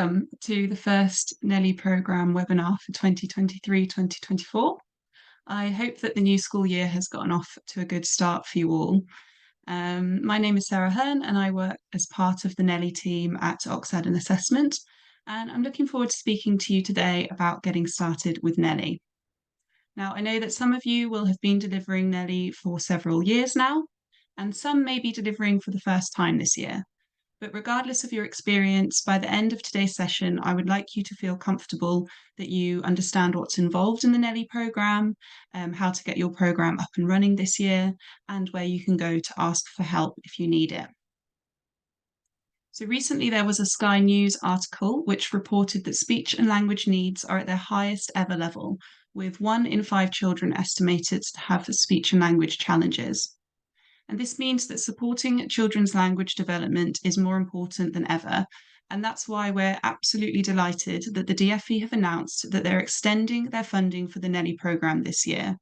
Welcome to the first NELI Programme webinar for 2023-2024. I hope that the new school year has gotten off to a good start for you all. My name is Sarah Hearn and I work as part of the NELI team at Oxford and Assessment, and I'm looking forward to speaking to you today about getting started with NELI. Now, I know that some of you will have been delivering NELI for several years now, and some may be delivering for the first time this year. But regardless of your experience, by the end of today's session, I would like you to feel comfortable that you understand what's involved in the NELI programme, how to get your programme up and running this year, and where you can go to ask for help if you need it. So recently there was a Sky News article which reported that speech and language needs are at their highest ever level, with 1 in 5 children estimated to have speech and language challenges. And this means that supporting children's language development is more important than ever. And that's why we're absolutely delighted that the DFE have announced that they're extending their funding for the NELI programme this year.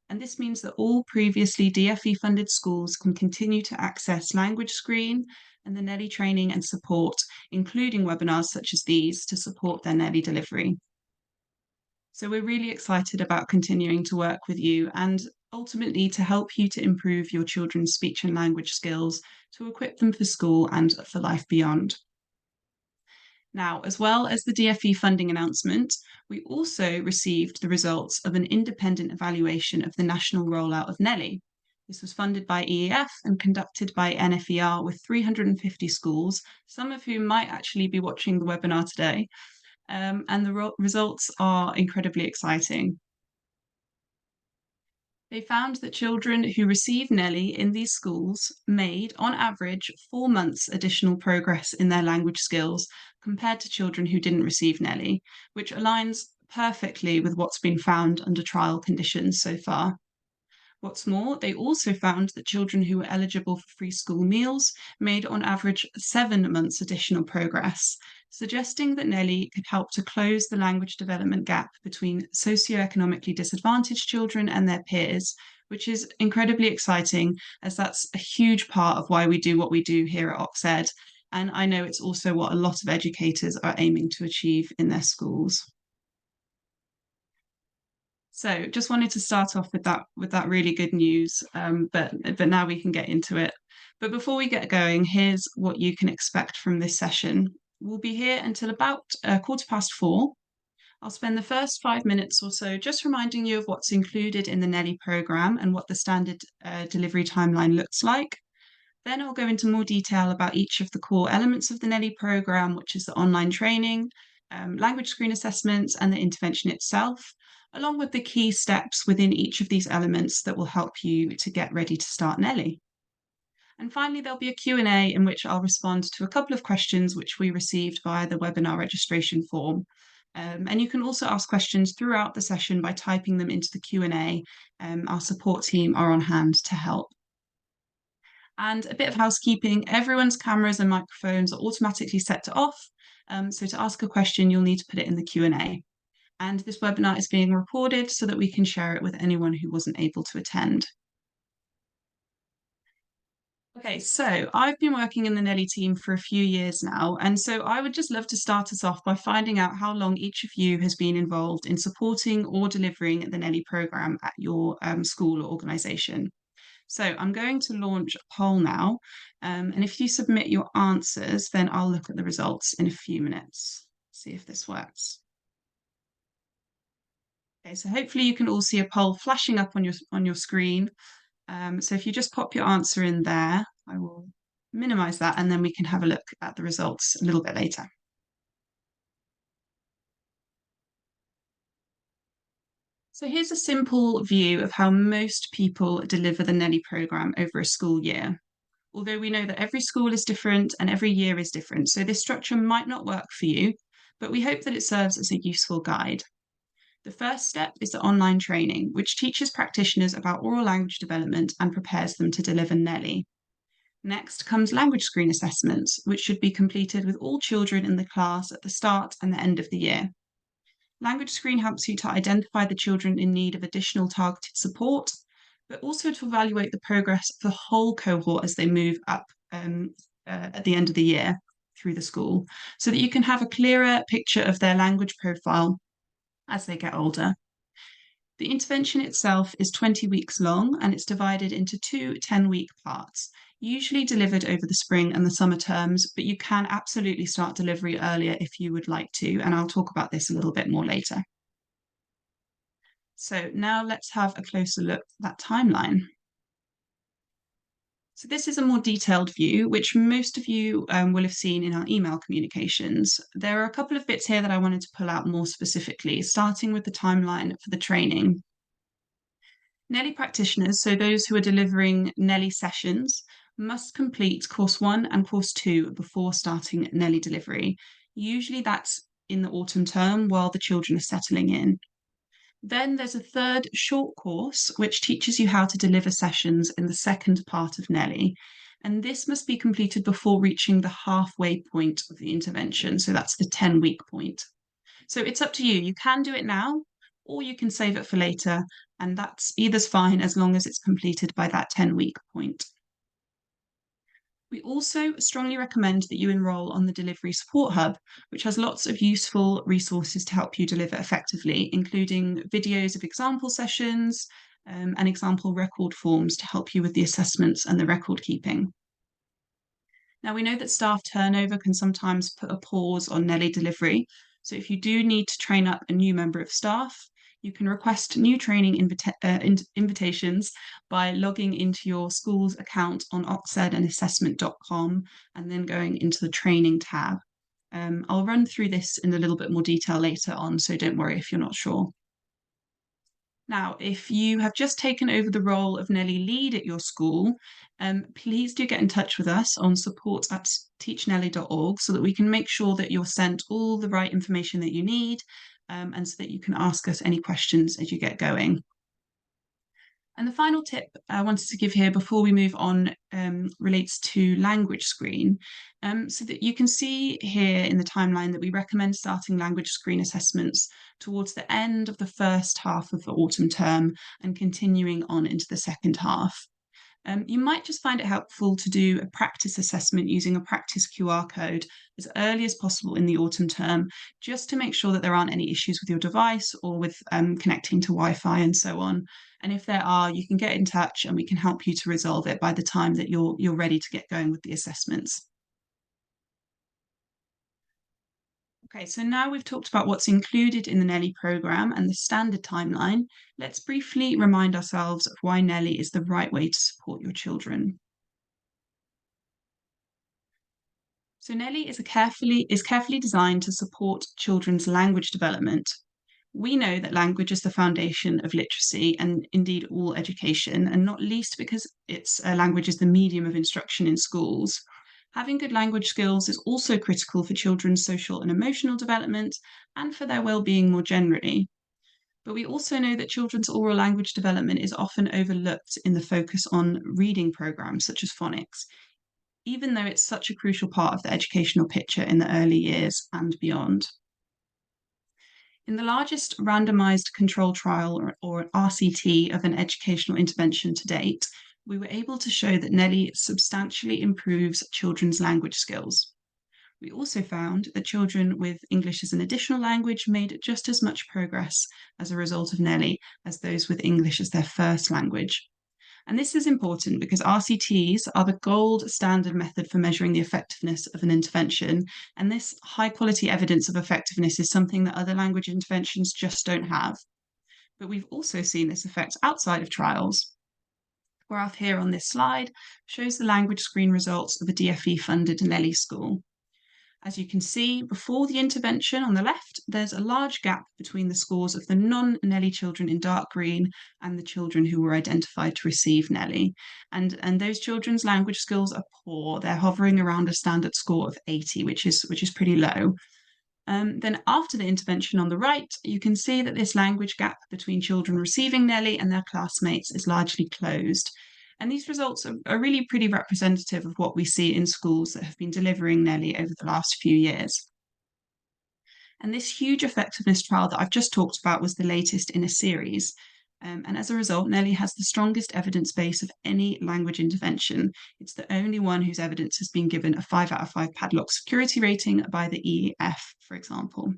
And this means that all previously DFE funded schools can continue to access Language Screen and the NELI training and support, including webinars such as these, to support their NELI delivery. So we're really excited about continuing to work with you and ultimately to help you to improve your children's speech and language skills to equip them for school and for life beyond. Now, as well as the DFE funding announcement, we also received the results of an independent evaluation of the national rollout of NELI. This was funded by EEF and conducted by NFER with 350 schools, some of whom might actually be watching the webinar today. And the results are incredibly exciting. They found that children who receive NELI in these schools made, on average, 4 months additional progress in their language skills compared to children who didn't receive NELI, which aligns perfectly with what's been found under trial conditions so far. What's more, they also found that children who were eligible for free school meals made on average 7 months additional progress, suggesting that NELI could help to close the language development gap between socioeconomically disadvantaged children and their peers, which is incredibly exciting as that's a huge part of why we do what we do here at Oxford. And I know it's also what a lot of educators are aiming to achieve in their schools. So just wanted to start off with that really good news, but now we can get into it. But before we get going, here's what you can expect from this session. We'll be here until about 4:15. I'll spend the first 5 minutes or so just reminding you of what's included in the NELI programme and what the standard delivery timeline looks like. Then I'll go into more detail about each of the core elements of the NELI programme, which is the online training, language screen assessments, and the intervention itself, along with the key steps within each of these elements that will help you to get ready to start NELI. And finally, there'll be a Q&A in which I'll respond to a couple of questions which we received via the webinar registration form. And you can also ask questions throughout the session by typing them into the Q&A. Our support team are on hand to help. And a bit of housekeeping, everyone's cameras and microphones are automatically set to off. So to ask a question, you'll need to put it in the Q&A. And this webinar is being recorded so that we can share it with anyone who wasn't able to attend. Okay, so I've been working in the NELI team for a few years now, and so I would just love to start us off by finding out how long each of you has been involved in supporting or delivering the NELI programme at your school or organisation. So I'm going to launch a poll now, and if you submit your answers, then I'll look at the results in a few minutes, see if this works. Okay, so hopefully you can all see a poll flashing up on your screen. So if you just pop your answer in there, I will minimize that and then we can have a look at the results a little bit later. So here's a simple view of how most people deliver the NELI programme over a school year. Although we know that every school is different and every year is different, so this structure might not work for you, but we hope that it serves as a useful guide. The first step is the online training, which teaches practitioners about oral language development and prepares them to deliver NELI. Next comes language screen assessments, which should be completed with all children in the class at the start and the end of the year. Language screen helps you to identify the children in need of additional targeted support, but also to evaluate the progress of the whole cohort as they move up at the end of the year. through the school so that you can have a clearer picture of their language profile as they get older. The intervention itself is 20 weeks long and it's divided into two 10-week parts, usually delivered over the spring and the summer terms, but you can absolutely start delivery earlier if you would like to, and I'll talk about this a little bit more later. So now let's have a closer look at that timeline. So this is a more detailed view, which most of you will have seen in our email communications. There are a couple of bits here that I wanted to pull out more specifically, starting with the timeline for the training. NELI practitioners, so those who are delivering NELI sessions, must complete course 1 and course 2 before starting NELI delivery. Usually that's in the autumn term while the children are settling in. Then there's a third short course which teaches you how to deliver sessions in the second part of NELI. And this must be completed before reaching the halfway point of the intervention. So that's the 10-week point. So it's up to you. You can do it now, or you can save it for later, and that's either's fine as long as it's completed by that 10-week point. We also strongly recommend that you enrol on the Delivery Support Hub, which has lots of useful resources to help you deliver effectively, including videos of example sessions and example record forms to help you with the assessments and the record keeping. Now, we know that staff turnover can sometimes put a pause on NELI delivery. So if you do need to train up a new member of staff, you can request new training invitations by logging into your school's account on oxedandassessment.com and then going into the training tab. I'll run through this in a little bit more detail later on, so don't worry if you're not sure. Now, if you have just taken over the role of NELI lead at your school, please do get in touch with us on support@teachnelli.org so that we can make sure that you're sent all the right information that you need and so that you can ask us any questions as you get going. And the final tip I wanted to give here before we move on relates to language screen. So that you can see here in the timeline that we recommend starting language screen assessments towards the end of the first half of the autumn term and continuing on into the second half. You might just find it helpful to do a practice assessment using a practice QR code as early as possible in the autumn term, just to make sure that there aren't any issues with your device or with connecting to Wi-Fi and so on. And if there are, you can get in touch and we can help you to resolve it by the time that you're ready to get going with the assessments. Okay, so now we've talked about what's included in the NELI programme and the standard timeline. Let's briefly remind ourselves of why NELI is the right way to support your children. So NELI is carefully designed to support children's language development. We know that language is the foundation of literacy and indeed all education, and not least because language is the medium of instruction in schools. Having good language skills is also critical for children's social and emotional development and for their well-being more generally. But we also know that children's oral language development is often overlooked in the focus on reading programs such as phonics, even though it's such a crucial part of the educational picture in the early years and beyond. In the largest randomized control trial, or RCT, of an educational intervention to date, we were able to show that NELI substantially improves children's language skills. We also found that children with English as an additional language made just as much progress as a result of NELI as those with English as their first language. And this is important because RCTs are the gold standard method for measuring the effectiveness of an intervention. And this high quality evidence of effectiveness is something that other language interventions just don't have. But we've also seen this effect outside of trials. The graph here on this slide shows the language screen results of a DFE funded NELI school. As you can see, before the intervention on the left, there's a large gap between the scores of the non-NELI children in dark green and the children who were identified to receive NELI. And those children's language skills are poor. They're hovering around a standard score of 80, which is pretty low. Then after the intervention on the right, you can see that this language gap between children receiving NELI and their classmates is largely closed. And these results are really pretty representative of what we see in schools that have been delivering NELI over the last few years. And this huge effectiveness trial that I've just talked about was the latest in a series. And as a result, NELI has the strongest evidence base of any language intervention. It's the only one whose evidence has been given a 5 out of 5 padlock security rating by the EEF, for example.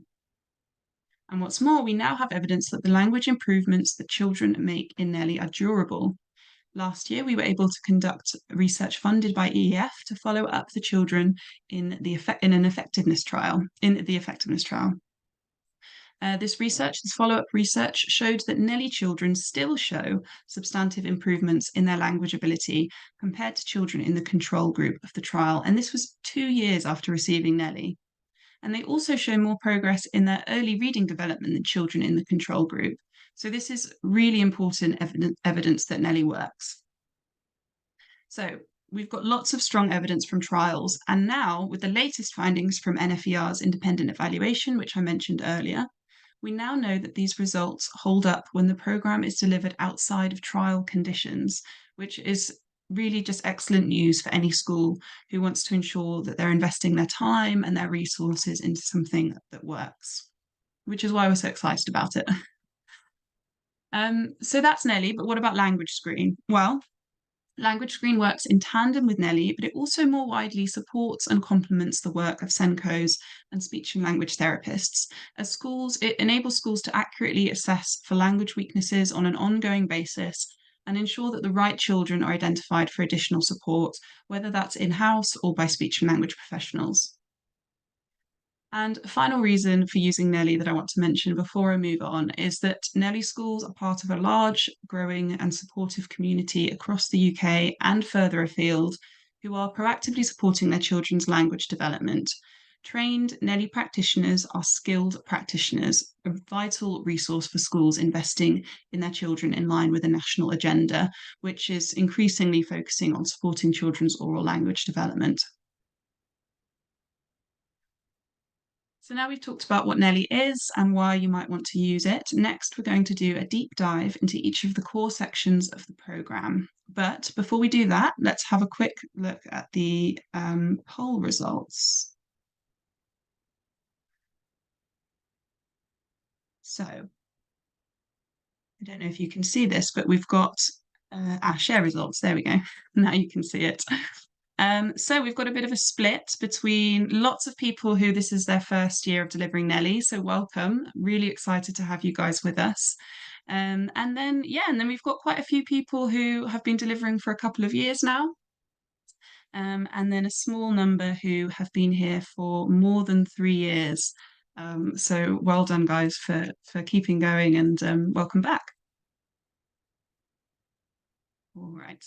And what's more, we now have evidence that the language improvements that children make in NELI are durable. Last year, we were able to conduct research funded by EEF to follow up the children in the effectiveness trial. This follow-up research, showed that NELI children still show substantive improvements in their language ability compared to children in the control group of the trial, and this was 2 years after receiving NELI. And they also show more progress in their early reading development than children in the control group. So this is really important evidence that NELI works. So we've got lots of strong evidence from trials, and now with the latest findings from NFER's independent evaluation, which I mentioned earlier, we now know that these results hold up when the programme is delivered outside of trial conditions, which is really just excellent news for any school who wants to ensure that they're investing their time and their resources into something that works, which is why we're so excited about it. So that's NELI, but what about Language Screen? Well, Language Screen works in tandem with NELI, but it also more widely supports and complements the work of SENCOs and speech and language therapists. It enables schools to accurately assess for language weaknesses on an ongoing basis and ensure that the right children are identified for additional support, whether that's in-house or by speech and language professionals. And a final reason for using NELI that I want to mention before I move on is that NELI schools are part of a large, growing and supportive community across the UK and further afield who are proactively supporting their children's language development. Trained NELI practitioners are skilled practitioners, a vital resource for schools investing in their children in line with the national agenda, which is increasingly focusing on supporting children's oral language development. So now we've talked about what NELI is and why you might want to use it. Next, we're going to do a deep dive into each of the core sections of the programme. But before we do that, let's have a quick look at the poll results. So I don't know if you can see this, but we've got our share results. There we go. Now you can see it. So we've got a bit of a split between lots of people who this is their first year of delivering NELI. So welcome. Really excited to have you guys with us. And then we've got quite a few people who have been delivering for a couple of years now. And then a small number who have been here for more than 3 years. So well done, guys, for keeping going, and welcome back. All right.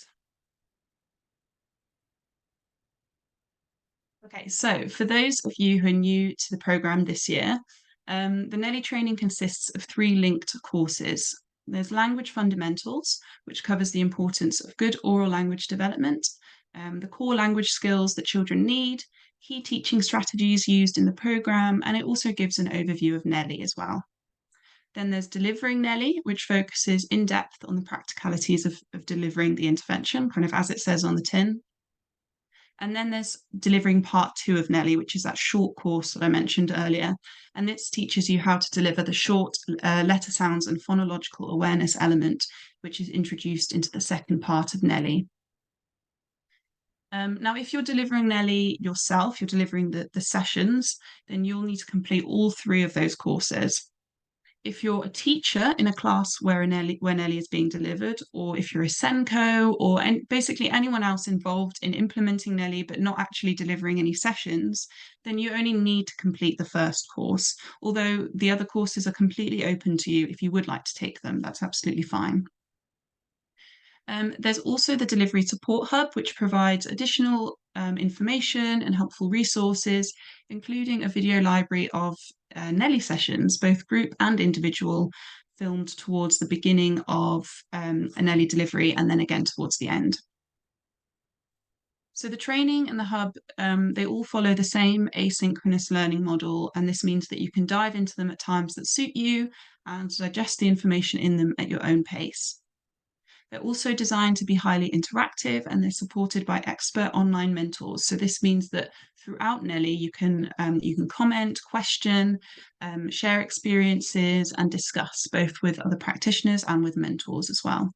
Okay, so for those of you who are new to the programme this year, the NELI training consists of 3 linked courses. There's Language Fundamentals, which covers the importance of good oral language development, the core language skills that children need, key teaching strategies used in the programme, and it also gives an overview of NELI as well. Then there's Delivering NELI, which focuses in depth on the practicalities of delivering the intervention, kind of as it says on the tin. And then there's Delivering Part 2 of NELI, which is that short course that I mentioned earlier. And this teaches you how to deliver the short letter sounds and phonological awareness element, which is introduced into the second part of NELI. Now, if you're delivering NELI yourself, you're delivering the sessions, then you'll need to complete all 3 of those courses. If you're a teacher in a class where NELI is being delivered, or if you're a SENCO, or basically anyone else involved in implementing NELI but not actually delivering any sessions, then you only need to complete the first course, although the other courses are completely open to you if you would like to take them. That's absolutely fine. There's also the Delivery Support Hub, which provides additional information and helpful resources, including a video library of NELI sessions, both group and individual, filmed towards the beginning of a NELI delivery and then again towards the end. So the training and the hub, they all follow the same asynchronous learning model, and this means that you can dive into them at times that suit you and digest the information in them at your own pace. They're also designed to be highly interactive and they're supported by expert online mentors. So this means that throughout NELI, you can comment, question, share experiences, and discuss both with other practitioners and with mentors as well.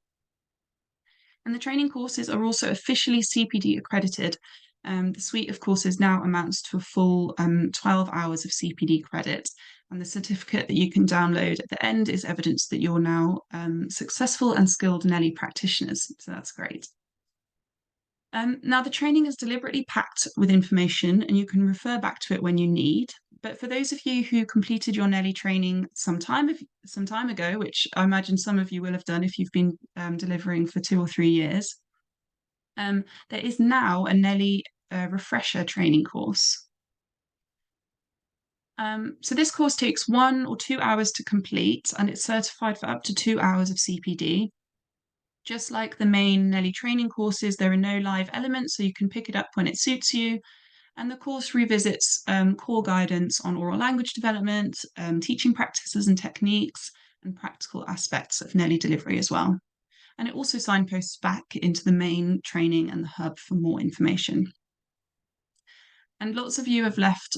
And the training courses are also officially CPD accredited. The suite of courses now amounts to a full 12 hours of CPD credit. And the certificate that you can download at the end is evidence that you're now successful and skilled NELI practitioners. So that's great. Now, the training is deliberately packed with information and you can refer back to it when you need. But for those of you who completed your NELI training some time ago, which I imagine some of you will have done if you've been delivering for 2 or 3 years, there is now a NELI refresher training course. So this course takes 1 or 2 hours to complete and it's certified for up to 2 hours of CPD. Just like the main NELI training courses, there are no live elements, so you can pick it up when it suits you. And the course revisits core guidance on oral language development, teaching practices and techniques, and practical aspects of NELI delivery as well. And it also signposts back into the main training and the hub for more information. And lots of you have left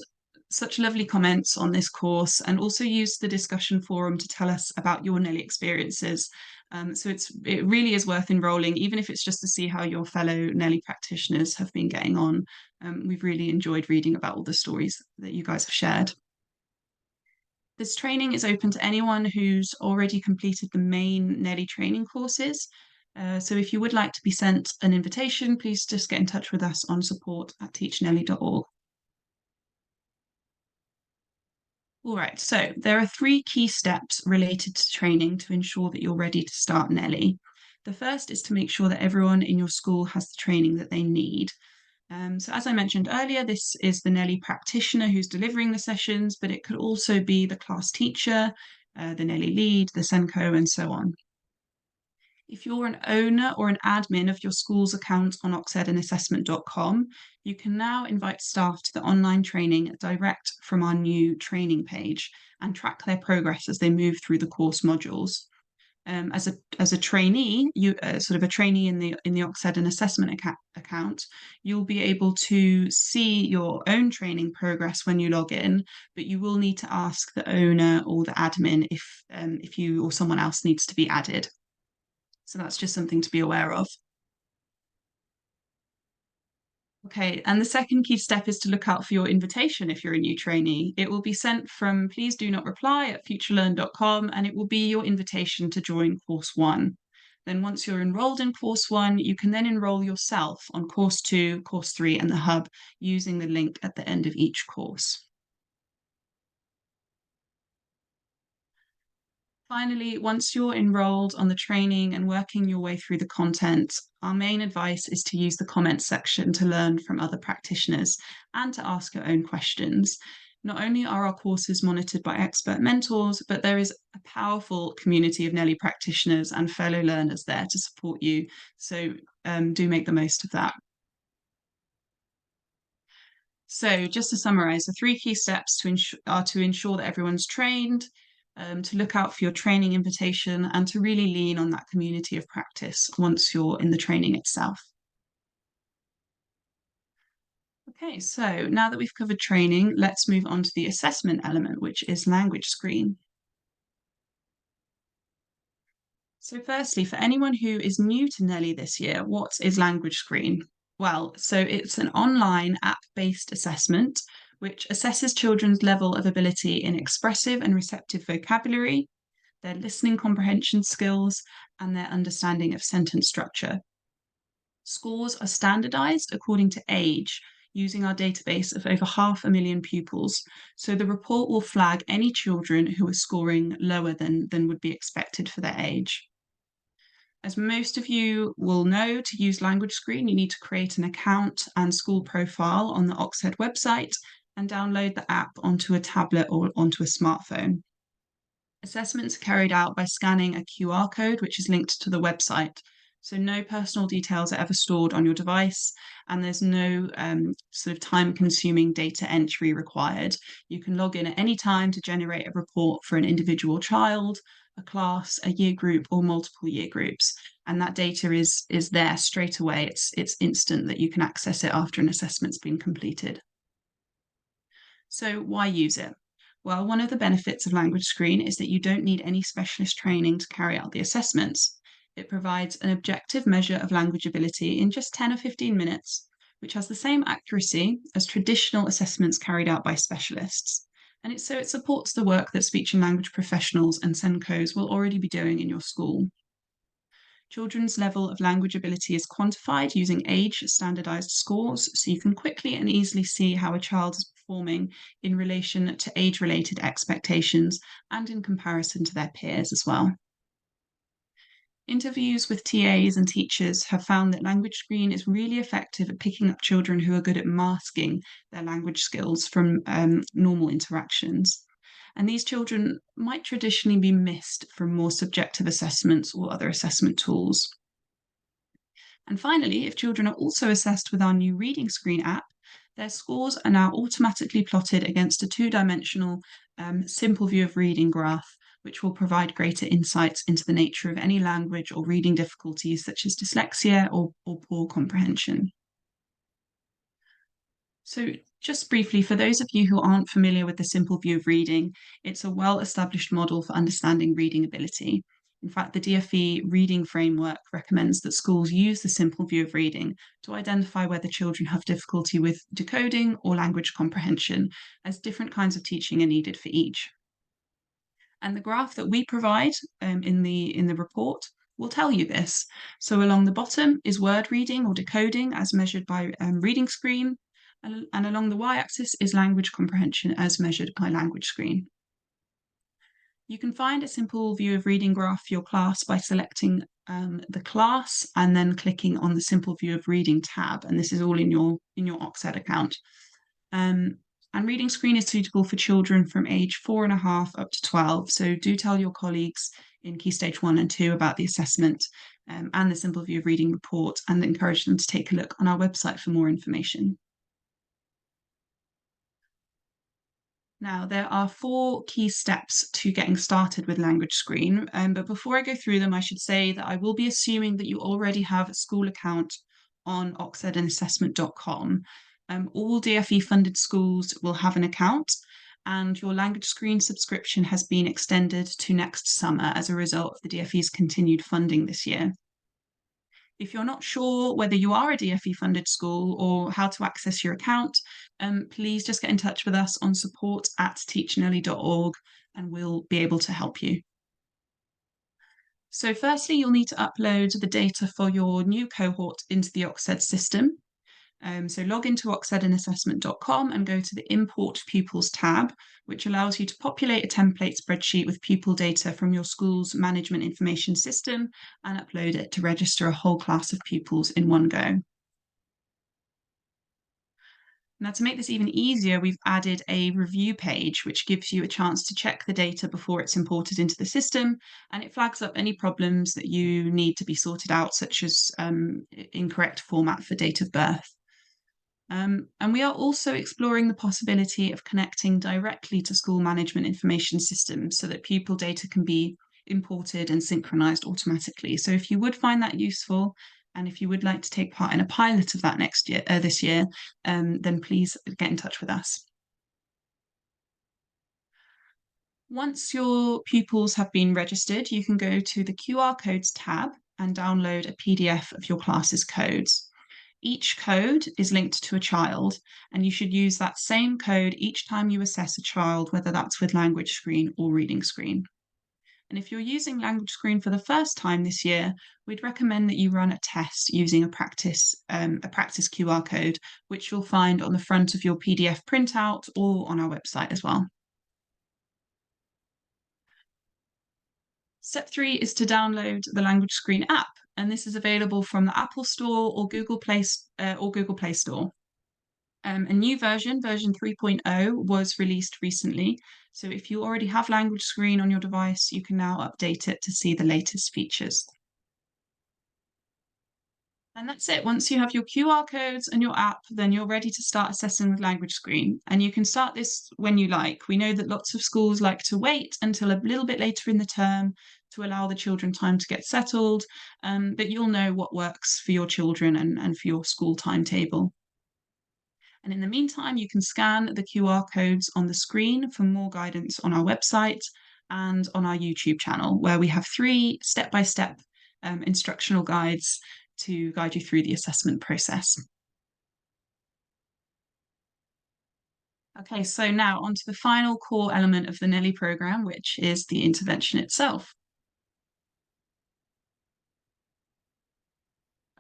such lovely comments on this course and also used the discussion forum to tell us about your NELI experiences. So it really is worth enrolling, even if it's just to see how your fellow NELI practitioners have been getting on. We've really enjoyed reading about all the stories that you guys have shared. This training is open to anyone who's already completed the main NELI training courses. So if you would like to be sent an invitation, please just get in touch with us on support@teachneli.org. All right, so there are 3 key steps related to training to ensure that you're ready to start NELI. The first is to make sure that everyone in your school has the training that they need. So as I mentioned earlier, this is the NELI practitioner who's delivering the sessions, but it could also be the class teacher, the NELI lead, the SENCO, and so on. If you're an owner or an admin of your school's account on oxedanassessment.com, you can now invite staff to the online training direct from our new training page and track their progress as they move through the course modules. As a trainee, sort of a trainee in the Oxed and Assessment account, you'll be able to see your own training progress when you log in, but you will need to ask the owner or the admin if you or someone else needs to be added. So that's just something to be aware of. Okay, and the second key step is to look out for your invitation if you're a new trainee. It will be sent from please do not reply at futurelearn.com and it will be your invitation to join course 1. Then once you're enrolled in course 1, you can then enroll yourself on course 2, course 3 and the hub using the link at the end of each course. Finally, once you're enrolled on the training and working your way through the content, our main advice is to use the comments section to learn from other practitioners and to ask your own questions. Not only are our courses monitored by expert mentors, but there is a powerful community of NELI practitioners and fellow learners there to support you. So do make the most of that. So just to summarize, the 3 key steps are to ensure that everyone's trained, to look out for your training invitation and to really lean on that community of practice once you're in the training itself. Okay, so now that we've covered training, let's move on to the assessment element, which is language screen. So firstly, for anyone who is new to NELI this year, what is language screen? Well, so it's an online app-based assessment which assesses children's level of ability in expressive and receptive vocabulary, their listening comprehension skills, and their understanding of sentence structure. Scores are standardised according to age, using our database of over 500,000 pupils. So the report will flag any children who are scoring lower than would be expected for their age. As most of you will know, to use Language Screen, you need to create an account and school profile on the Oxhead website and download the app onto a tablet or onto a smartphone. Assessments are carried out by scanning a QR code, which is linked to the website. So no personal details are ever stored on your device, and there's no sort of time-consuming data entry required. You can log in at any time to generate a report for an individual child, a class, a year group, or multiple year groups. And that data is there straight away. It's instant that you can access it after an assessment's been completed. So why use it? Well, one of the benefits of Language Screen is that you don't need any specialist training to carry out the assessments. It provides an objective measure of language ability in just 10 or 15 minutes, which has the same accuracy as traditional assessments carried out by specialists. And it supports the work that speech and language professionals and SENCOs will already be doing in your school. Children's level of language ability is quantified using age standardized scores, so you can quickly and easily see how a child is performing in relation to age related expectations and in comparison to their peers as well. Interviews with TAs and teachers have found that Language Screen is really effective at picking up children who are good at masking their language skills from normal interactions. And these children might traditionally be missed from more subjective assessments or other assessment tools. And finally, if children are also assessed with our new Reading Screen app, their scores are now automatically plotted against a two-dimensional simple view of reading graph, which will provide greater insights into the nature of any language or reading difficulties such as dyslexia or poor comprehension. So just briefly, for those of you who aren't familiar with the simple view of reading, it's a well-established model for understanding reading ability. In fact, the DfE reading framework recommends that schools use the simple view of reading to identify whether children have difficulty with decoding or language comprehension, as different kinds of teaching are needed for each. And the graph that we provide in the report will tell you this. So along the bottom is word reading or decoding as measured by Reading Screen, and along the y-axis is language comprehension as measured by Language Screen. You can find a simple view of reading graph for your class by selecting the class and then clicking on the simple view of reading tab, and this is all in your Oxed account. And Reading Screen is suitable for children from age 4.5 up to 12. So do tell your colleagues in Key Stage 1 and 2 about the assessment and the Simple View of Reading report, and encourage them to take a look on our website for more information. Now, there are 4 key steps to getting started with Language Screen, but before I go through them, I should say that I will be assuming that you already have a school account on oxedandassessment.com. All DfE funded schools will have an account, and your Language Screen subscription has been extended to next summer as a result of the DfE's continued funding this year. If you're not sure whether you are a DfE funded school or how to access your account, please just get in touch with us on support@teachnelli.org and we'll be able to help you. So firstly, you'll need to upload the data for your new cohort into the Oxed system. So log into oxedandassessment.com and go to the Import Pupils tab, which allows you to populate a template spreadsheet with pupil data from your school's management information system and upload it to register a whole class of pupils in one go. Now, to make this even easier, we've added a review page, which gives you a chance to check the data before it's imported into the system, and it flags up any problems that you need to be sorted out, such as incorrect format for date of birth. And we are also exploring the possibility of connecting directly to school management information systems so that pupil data can be imported and synchronized automatically. So if you would find that useful, and if you would like to take part in a pilot of that this year, then please get in touch with us. Once your pupils have been registered, you can go to the QR codes tab and download a PDF of your class's codes. Each code is linked to a child, and you should use that same code each time you assess a child, whether that's with Language Screen or Reading Screen. And if you're using Language Screen for the first time this year, we'd recommend that you run a test using a practice QR code, which you'll find on the front of your PDF printout or on our website as well. Step 3 is to download the Language Screen app, and this is available from the Apple Store or Google Play Store. A new version 3.0, was released recently, so if you already have Language Screen on your device, you can now update it to see the latest features. And that's it. Once you have your QR codes and your app, then you're ready to start assessing with Language Screen. And you can start this when you like. We know that lots of schools like to wait until a little bit later in the term to allow the children time to get settled, but you'll know what works for your children and for your school timetable. And in the meantime, you can scan the QR codes on the screen for more guidance on our website and on our YouTube channel, where we have 3 step-by-step instructional guides to guide you through the assessment process. Okay, so now on to the final core element of the NELI programme, which is the intervention itself.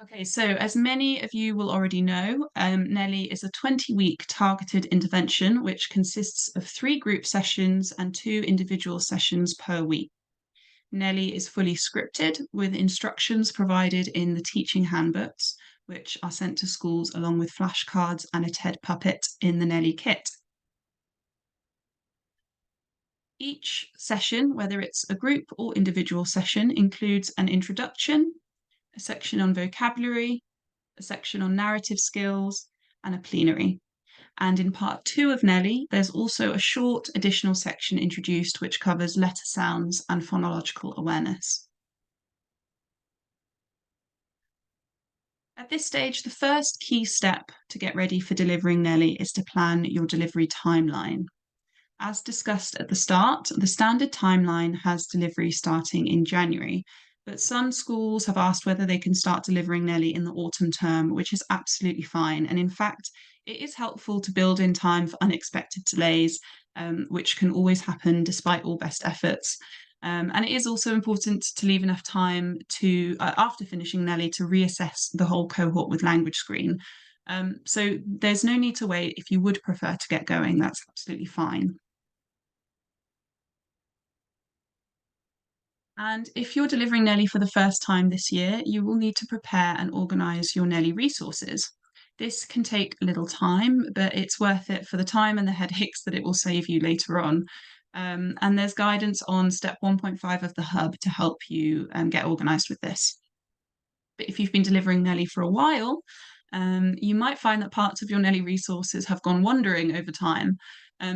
Okay, so as many of you will already know, NELI is a 20-week targeted intervention which consists of 3 group sessions and 2 individual sessions per week. NELI is fully scripted with instructions provided in the teaching handbooks, which are sent to schools along with flashcards and a TED puppet in the NELI kit. Each session, whether it's a group or individual session, includes an introduction, a section on vocabulary, a section on narrative skills, and a plenary. And in part 2 of NELI, there's also a short additional section introduced which covers letter sounds and phonological awareness. At this stage, the first key step to get ready for delivering NELI is to plan your delivery timeline. As discussed at the start, the standard timeline has delivery starting in January, but some schools have asked whether they can start delivering NELI in the autumn term, which is absolutely fine. And in fact, it is helpful to build in time for unexpected delays, which can always happen despite all best efforts. And it is also important to leave enough time to, after finishing NELI, to reassess the whole cohort with Language Screen. So there's no need to wait. If you would prefer to get going, that's absolutely fine. And if you're delivering NELI for the first time this year, you will need to prepare and organise your NELI resources. This can take a little time, but it's worth it for the time and the headaches that it will save you later on. And there's guidance on step 1.5 of the hub to help you get organised with this. But if you've been delivering NELI for a while, you might find that parts of your NELI resources have gone wandering over time.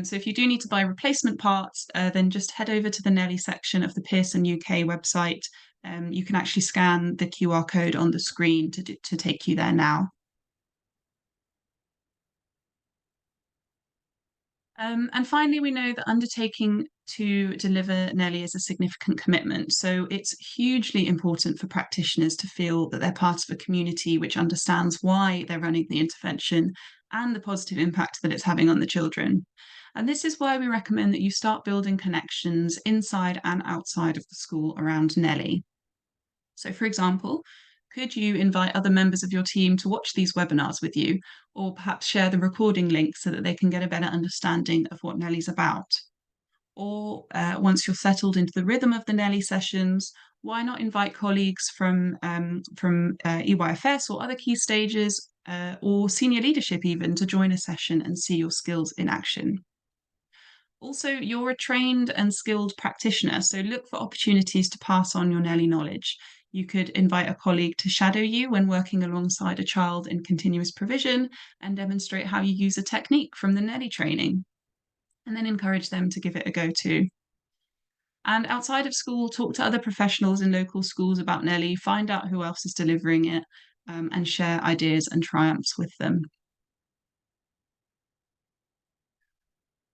So if you do need to buy replacement parts, then just head over to the NELI section of the Pearson UK website. You can actually scan the QR code on the screen to take you there now. And finally, we know that undertaking to deliver NELI is a significant commitment. So it's hugely important for practitioners to feel that they're part of a community which understands why they're running the intervention and the positive impact that it's having on the children. And this is why we recommend that you start building connections inside and outside of the school around NELI. So, for example, could you invite other members of your team to watch these webinars with you, or perhaps share the recording link so that they can get a better understanding of what NELI's about? Or once you're settled into the rhythm of the NELI sessions, why not invite colleagues from EYFS or other key stages or senior leadership even to join a session and see your skills in action? Also, you're a trained and skilled practitioner, so look for opportunities to pass on your NELI knowledge. You could invite a colleague to shadow you when working alongside a child in continuous provision and demonstrate how you use a technique from the NELI training, and then encourage them to give it a go too. And outside of school, talk to other professionals in local schools about NELI, find out who else is delivering it, and share ideas and triumphs with them.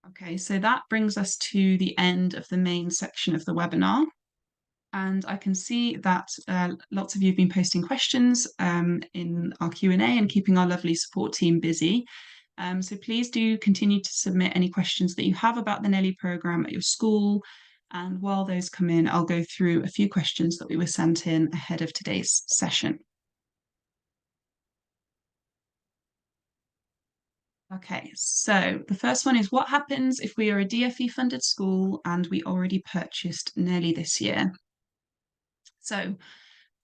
Okay, so that brings us to the end of the main section of the webinar. And I can see that lots of you have been posting questions in our Q&A and keeping our lovely support team busy. So please do continue to submit any questions that you have about the NELI programme at your school. And while those come in, I'll go through a few questions that we were sent in ahead of today's session. Okay, so the first one is, what happens if we are a DFE funded school and we already purchased NELI this year? So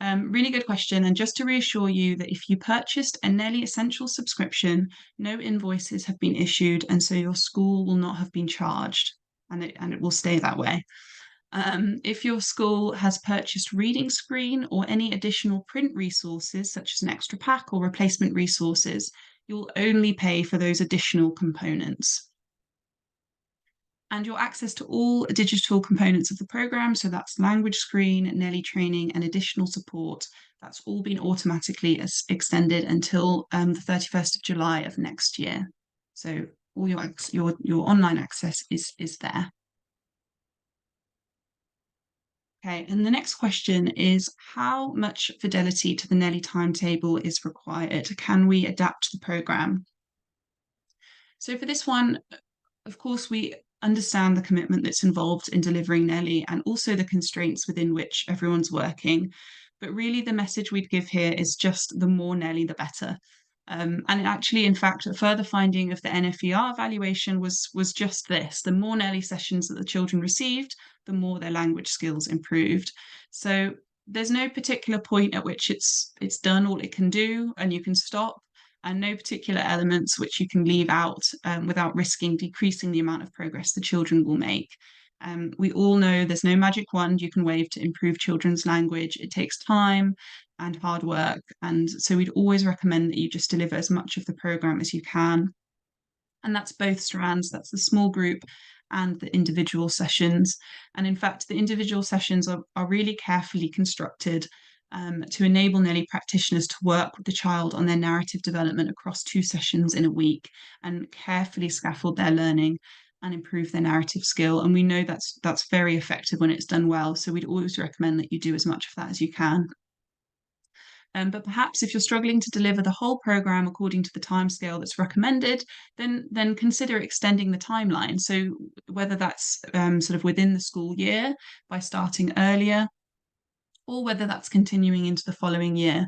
really good question. And just to reassure you that if you purchased a NELI Essential subscription, no invoices have been issued, and so your school will not have been charged, and it will stay that way. If your school has purchased reading screen or any additional print resources, such as an extra pack or replacement resources, you'll only pay for those additional components. And your access to all digital components of the programme, so that's language screen, NELI training, and additional support, that's all been automatically extended until the 31st of July of next year. So all your online access is there. Okay, and the next question is, how much fidelity to the NELI timetable is required? Can we adapt the programme? So for this one, of course, we understand the commitment that's involved in delivering NELI and also the constraints within which everyone's working. But really, the message we'd give here is just the more NELI, the better. And actually, in fact, a further finding of the NFER evaluation was just this: the more NELI sessions that the children received, the more their language skills improved. So there's no particular point at which it's done all it can do and you can stop, and no particular elements which you can leave out without risking decreasing the amount of progress the children will make. We all know there's no magic wand you can wave to improve children's language. It takes time and hard work. And so we'd always recommend that you just deliver as much of the programme as you can. And that's both strands, that's the small group and the individual sessions. And in fact, the individual sessions are really carefully constructed to enable NELI practitioners to work with the child on their narrative development across 2 sessions in a week and carefully scaffold their learning and improve their narrative skill. And we know that's very effective when it's done well. So we'd always recommend that you do as much of that as you can. But perhaps if you're struggling to deliver the whole programme according to the timescale that's recommended, then consider extending the timeline. So whether that's sort of within the school year by starting earlier, or whether that's continuing into the following year.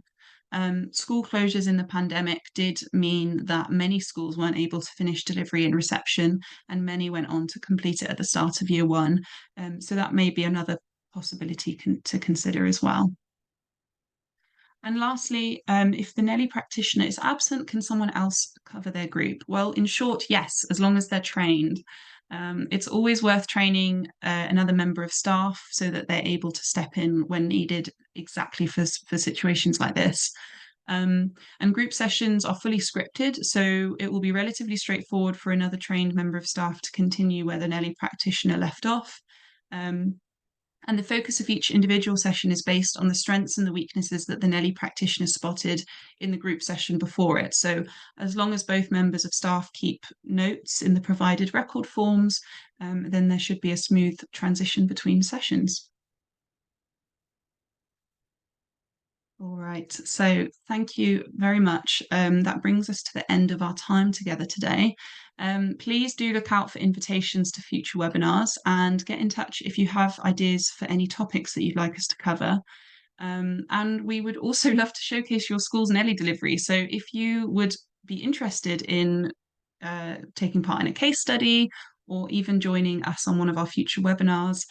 School closures in the pandemic did mean that many schools weren't able to finish delivery and reception, and many went on to complete it at the start of year 1. So that may be another possibility to consider as well. And lastly, if the NELI practitioner is absent, can someone else cover their group? Well, in short, yes, as long as they're trained. It's always worth training another member of staff so that they're able to step in when needed, exactly for situations like this. And group sessions are fully scripted, so it will be relatively straightforward for another trained member of staff to continue where the NELI practitioner left off. And the focus of each individual session is based on the strengths and the weaknesses that the NELI practitioner spotted in the group session before it. So as long as both members of staff keep notes in the provided record forms, then there should be a smooth transition between sessions. All right, so thank you very much. That brings us to the end of our time together today. Please do look out for invitations to future webinars and get in touch if you have ideas for any topics that you'd like us to cover. And we would also love to showcase your school's NELI delivery. So if you would be interested in taking part in a case study or even joining us on one of our future webinars,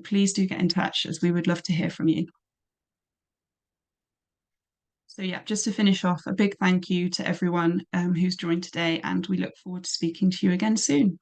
please do get in touch, as we would love to hear from you. So yeah, just to finish off, a big thank you to everyone who's joined today, and we look forward to speaking to you again soon.